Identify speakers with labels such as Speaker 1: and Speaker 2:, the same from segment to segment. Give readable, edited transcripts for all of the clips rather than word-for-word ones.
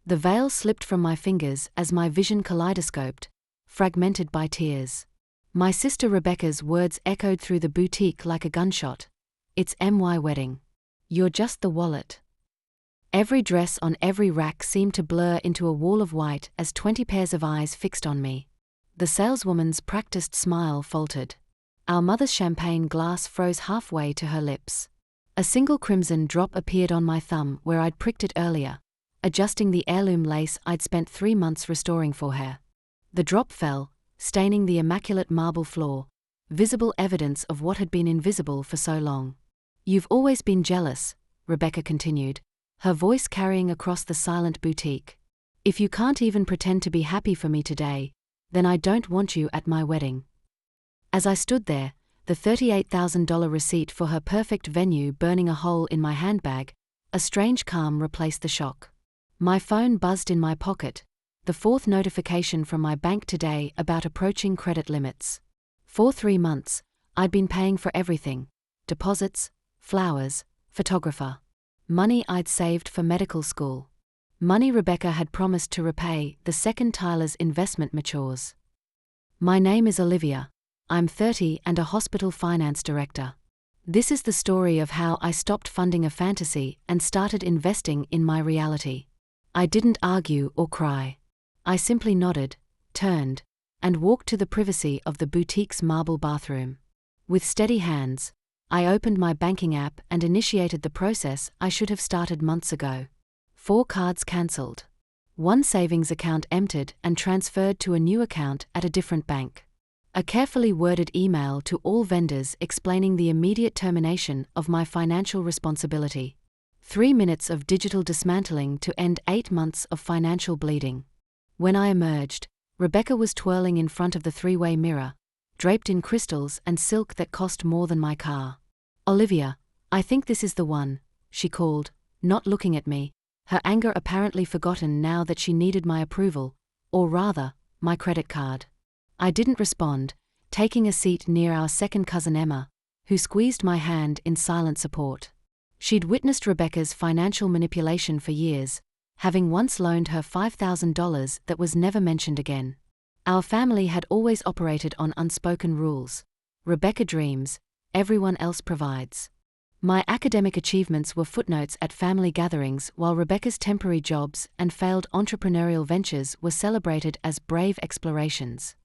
Speaker 1: The veil slipped from my fingers as my vision kaleidoscoped, fragmented by tears. My sister Rebecca's words echoed through the boutique like a gunshot. "It's my wedding. You're just the wallet." Every dress on every rack seemed to blur into a wall of white as 20 pairs of eyes fixed on me. The saleswoman's practiced smile faltered. Our mother's champagne glass froze halfway to her lips. A single crimson drop appeared on my thumb where I'd pricked it earlier, adjusting the heirloom lace I'd spent 3 months restoring for her. The drop fell, staining the immaculate marble floor, visible evidence of what had been invisible for so long. "You've always been jealous," Rebecca continued, her voice carrying across the silent boutique. "If you can't even pretend to be happy for me today, then I don't want you at my wedding." As I stood there, the $38,000 receipt for her perfect venue burning a hole in my handbag, a strange calm replaced the shock. My phone buzzed in my pocket, the 4th notification from my bank today about approaching credit limits. For 3 months, I'd been paying for everything: deposits, flowers, photographer. Money I'd saved for medical school. Money Rebecca had promised to repay the second Tyler's investment matures. "My name is Olivia. I'm 30 and a hospital finance director. This is the story of how I stopped funding a fantasy and started investing in my reality." I didn't argue or cry. I simply nodded, turned, and walked to the privacy of the boutique's marble bathroom. With steady hands, I opened my banking app and initiated the process I should have started months ago. 4 cards cancelled. 1 savings account emptied and transferred to a new account at a different bank. A carefully worded email to all vendors explaining the immediate termination of my financial responsibility. 3 minutes of digital dismantling to end 8 months of financial bleeding. When I emerged, Rebecca was twirling in front of the 3-way mirror, draped in crystals and silk that cost more than my car. "Olivia, I think this is the one," she called, not looking at me, her anger apparently forgotten now that she needed my approval, or rather, my credit card. I didn't respond, taking a seat near our second cousin Emma, who squeezed my hand in silent support. She'd witnessed Rebecca's financial manipulation for years, having once loaned her $5,000 that was never mentioned again. Our family had always operated on unspoken rules. Rebecca dreams, everyone else provides. My academic achievements were footnotes at family gatherings, while Rebecca's temporary jobs and failed entrepreneurial ventures were celebrated as brave explorations.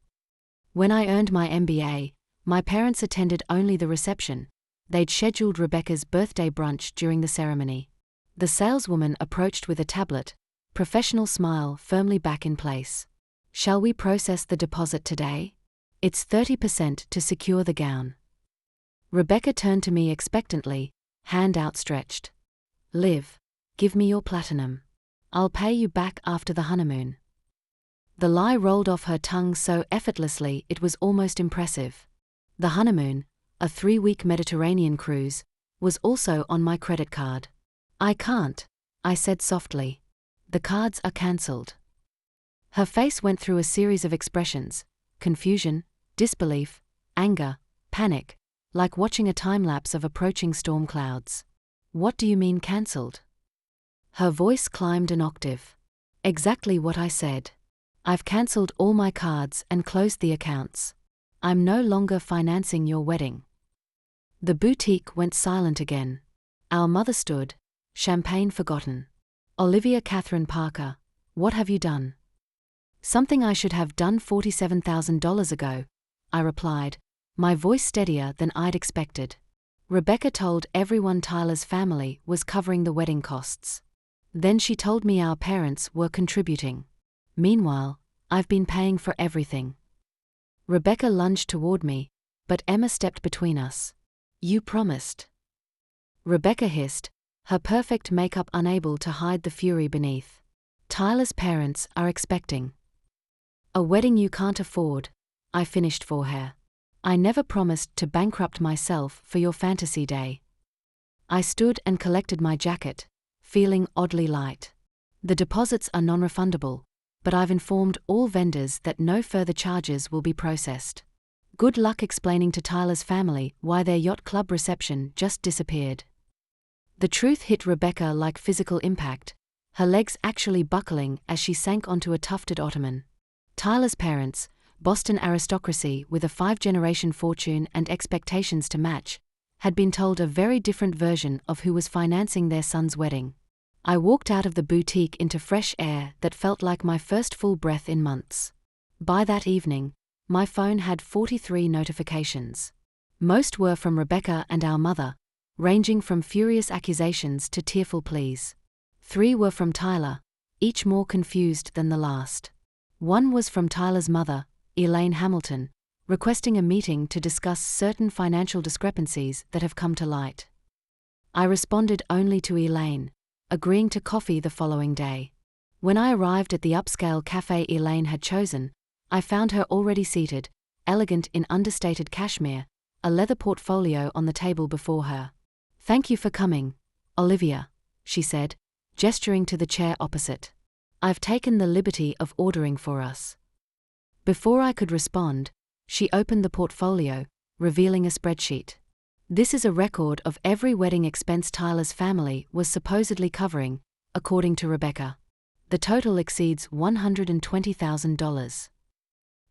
Speaker 1: When I earned my MBA, my parents attended only the reception. They'd scheduled Rebecca's birthday brunch during the ceremony. The saleswoman approached with a tablet, professional smile firmly back in place. "Shall we process the deposit today? It's 30% to secure the gown." Rebecca turned to me expectantly, hand outstretched. "Liv, give me your platinum. I'll pay you back after the honeymoon." The lie rolled off her tongue so effortlessly it was almost impressive. The honeymoon, a 3-week Mediterranean cruise, was also on my credit card. "I can't," I said softly. "The cards are cancelled." Her face went through a series of expressions: confusion, disbelief, anger, panic, like watching a time-lapse of approaching storm clouds. "What do you mean cancelled?" Her voice climbed an octave. "Exactly what I said. I've cancelled all my cards and closed the accounts. I'm no longer financing your wedding." The boutique went silent again. Our mother stood, champagne forgotten. "Olivia Catherine Parker, what have you done?" "Something I should have done $47,000 ago," I replied, my voice steadier than I'd expected. "Rebecca told everyone Tyler's family was covering the wedding costs. Then she told me our parents were contributing. Meanwhile, I've been paying for everything." Rebecca lunged toward me, but Emma stepped between us. "You promised." Rebecca hissed, her perfect makeup unable to hide the fury beneath. "Tyler's parents are expecting." "A wedding you can't afford," I finished for her. "I never promised to bankrupt myself for your fantasy day." I stood and collected my jacket, feeling oddly light. "The deposits are non-refundable, but I've informed all vendors that no further charges will be processed. Good luck explaining to Tyler's family why their yacht club reception just disappeared." The truth hit Rebecca like physical impact, her legs actually buckling as she sank onto a tufted ottoman. Tyler's parents, Boston aristocracy with a 5-generation fortune and expectations to match, had been told a very different version of who was financing their son's wedding. I walked out of the boutique into fresh air that felt like my first full breath in months. By that evening, my phone had 43 notifications. Most were from Rebecca and our mother, ranging from furious accusations to tearful pleas. 3 were from Tyler, each more confused than the last. One was from Tyler's mother, Elaine Hamilton, requesting a meeting to discuss certain financial discrepancies that have come to light. I responded only to Elaine, agreeing to coffee the following day. When I arrived at the upscale cafe Elaine had chosen, I found her already seated, elegant in understated cashmere, a leather portfolio on the table before her. "Thank you for coming, Olivia," she said, gesturing to the chair opposite. "I've taken the liberty of ordering for us." Before I could respond, she opened the portfolio, revealing a spreadsheet. "This is a record of every wedding expense Tyler's family was supposedly covering, according to Rebecca. The total exceeds $120,000.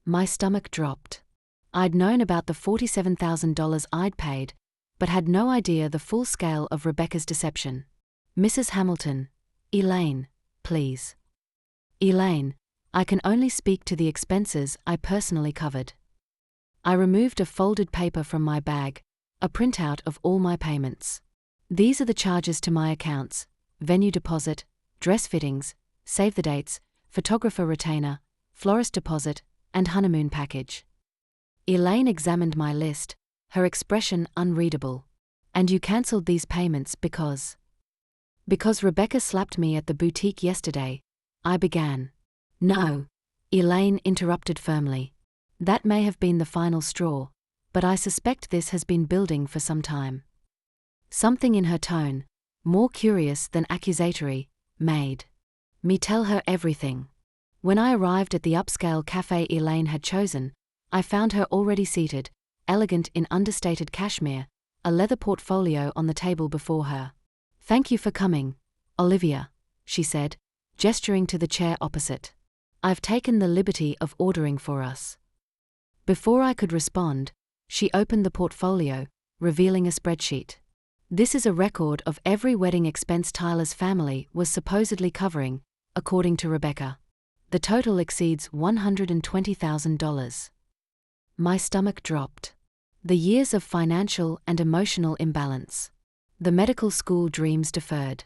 Speaker 1: My stomach dropped. I'd known about the $47,000 I'd paid, but had no idea the full scale of Rebecca's deception. "Mrs. Hamilton, Elaine, please." "Elaine, I can only speak to the expenses I personally covered." I removed a folded paper from my bag, a printout of all my payments. "These are the charges to my accounts: venue deposit, dress fittings, save the dates, photographer retainer, florist deposit, and honeymoon package." Elaine examined my list, her expression unreadable. "And you cancelled these payments because..." "Because Rebecca slapped me at the boutique yesterday," I began. "No," Elaine interrupted firmly. "That may have been the final straw, but I suspect this has been building for some time." Something in her tone, more curious than accusatory, made me tell her everything. When I arrived at the upscale cafe Elaine had chosen, I found her already seated, elegant in understated cashmere, a leather portfolio on the table before her. "Thank you for coming, Olivia," she said, gesturing to the chair opposite. "I've taken the liberty of ordering for us." Before I could respond, she opened the portfolio, revealing a spreadsheet. "This is a record of every wedding expense Tyler's family was supposedly covering, according to Rebecca. The total exceeds $120,000. My stomach dropped. The years of financial and emotional imbalance. The medical school dreams deferred.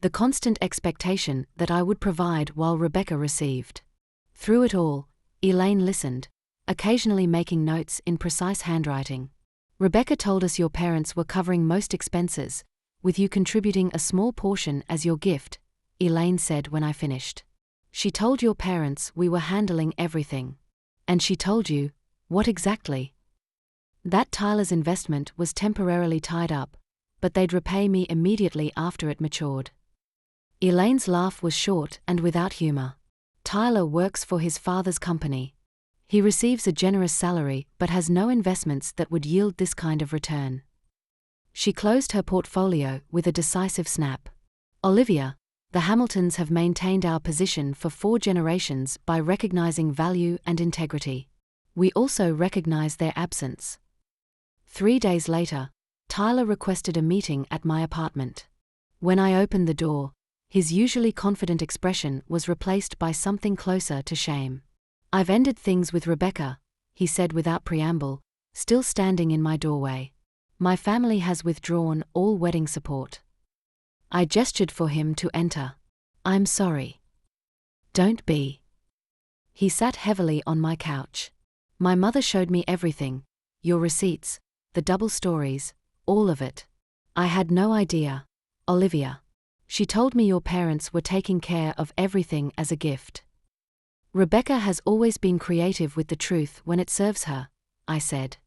Speaker 1: The constant expectation that I would provide while Rebecca received. Through it all, Elaine listened, occasionally making notes in precise handwriting. "Rebecca told us your parents were covering most expenses, with you contributing a small portion as your gift," Elaine said when I finished. "She told your parents we were handling everything. And she told you, what exactly?" "That Tyler's investment was temporarily tied up, but they'd repay me immediately after it matured." Elaine's laugh was short and without humor. "Tyler works for his father's company. He receives a generous salary but has no investments that would yield this kind of return." She closed her portfolio with a decisive snap. "Olivia, the Hamiltons have maintained our position for 4 generations by recognizing value and integrity. We also recognize their absence." 3 days later, Tyler requested a meeting at my apartment. When I opened the door, his usually confident expression was replaced by something closer to shame. "I've ended things with Rebecca," he said without preamble, still standing in my doorway. "My family has withdrawn all wedding support." I gestured for him to enter. "I'm sorry." "Don't be." He sat heavily on my couch. "My mother showed me everything, your receipts, the double stories, all of it. I had no idea, Olivia. She told me your parents were taking care of everything as a gift." "Rebecca has always been creative with the truth when it serves her," I said.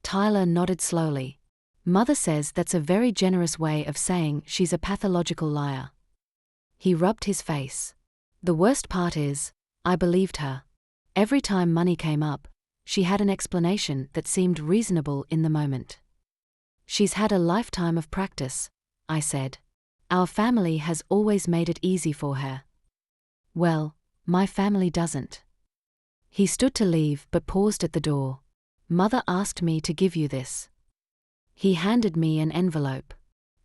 Speaker 1: Tyler nodded slowly. "Mother says that's a very generous way of saying she's a pathological liar." He rubbed his face. "The worst part is, I believed her. Every time money came up, she had an explanation that seemed reasonable in the moment." "She's had a lifetime of practice," I said. Our family has always made it easy for her. Well, my family doesn't. He stood to leave but paused at the door. Mother asked me to give you this. He handed me an envelope.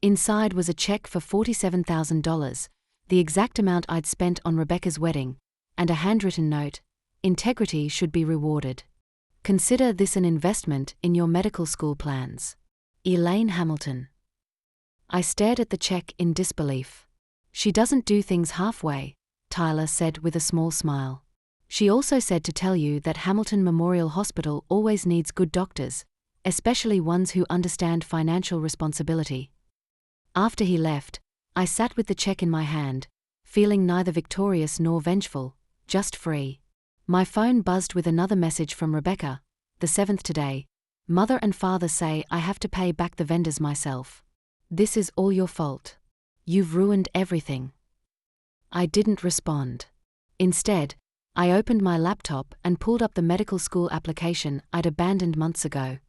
Speaker 1: Inside was a check for $47,000, the exact amount I'd spent on Rebecca's wedding, and a handwritten note: integrity should be rewarded. Consider this an investment in your medical school plans. Elaine Hamilton. I stared at the check in disbelief. She doesn't do things halfway, Tyler said with a small smile. She also said to tell you that Hamilton Memorial Hospital always needs good doctors, especially ones who understand financial responsibility. After he left, I sat with the check in my hand, feeling neither victorious nor vengeful, just free. My phone buzzed with another message from Rebecca, the 7th today. Mother and father say I have to pay back the vendors myself. This is all your fault. You've ruined everything. I didn't respond. Instead, I opened my laptop and pulled up the medical school application I'd abandoned months ago.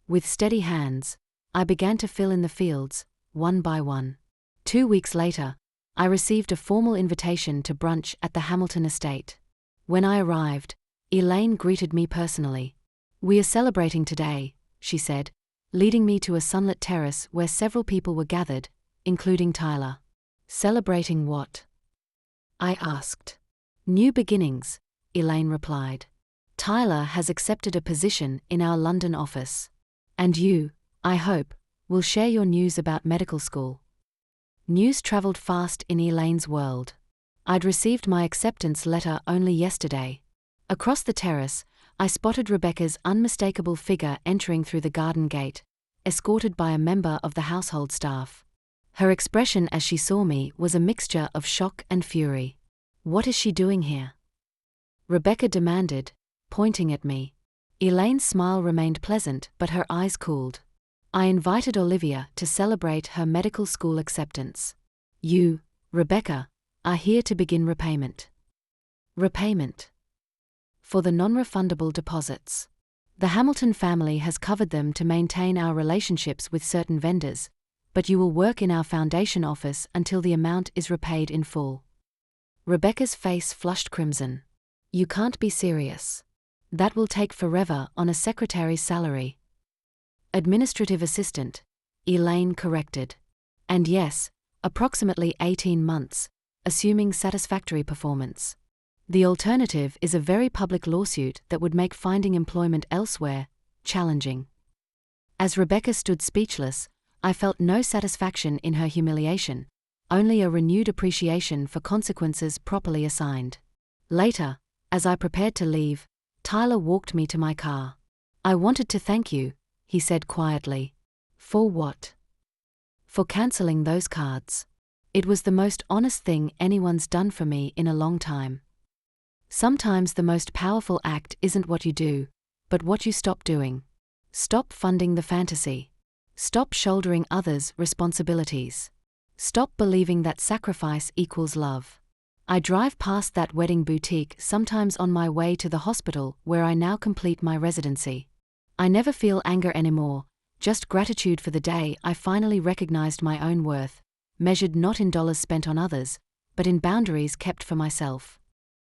Speaker 1: With steady hands, I began to fill in the fields, one by one. 2 weeks later, I received a formal invitation to brunch at the Hamilton estate. When I arrived, Elaine greeted me personally. We are celebrating today, she said, leading me to a sunlit terrace where several people were gathered, including Tyler. Celebrating what? I asked. New beginnings, Elaine replied. Tyler has accepted a position in our London office. And you, I hope, will share your news about medical school. News traveled fast in Elaine's world. I'd received my acceptance letter only yesterday. Across the terrace, I spotted Rebecca's unmistakable figure entering through the garden gate, escorted by a member of the household staff. Her expression as she saw me was a mixture of shock and fury. What is she doing here? Rebecca demanded, pointing at me. Elaine's smile remained pleasant, but her eyes cooled. I invited Olivia to celebrate her medical school acceptance. You, Rebecca, are here to begin repayment. Repayment. For the non-refundable deposits. The Hamilton family has covered them to maintain our relationships with certain vendors, but you will work in our foundation office until the amount is repaid in full. Rebecca's face flushed crimson. You can't be serious. That will take forever on a secretary's salary. Administrative assistant, Elaine corrected. And yes, approximately 18 months, assuming satisfactory performance. The alternative is a very public lawsuit that would make finding employment elsewhere challenging. As Rebecca stood speechless, I felt no satisfaction in her humiliation, only a renewed appreciation for consequences properly assigned. Later, as I prepared to leave, Tyler walked me to my car. I wanted to thank you, he said quietly. For what? For cancelling those cards. It was the most honest thing anyone's done for me in a long time. Sometimes the most powerful act isn't what you do, but what you stop doing. Stop funding the fantasy. Stop shouldering others' responsibilities. Stop believing that sacrifice equals love. I drive past that wedding boutique sometimes on my way to the hospital where I now complete my residency. I never feel anger anymore, just gratitude for the day I finally recognized my own worth, measured not in dollars spent on others, but in boundaries kept for myself.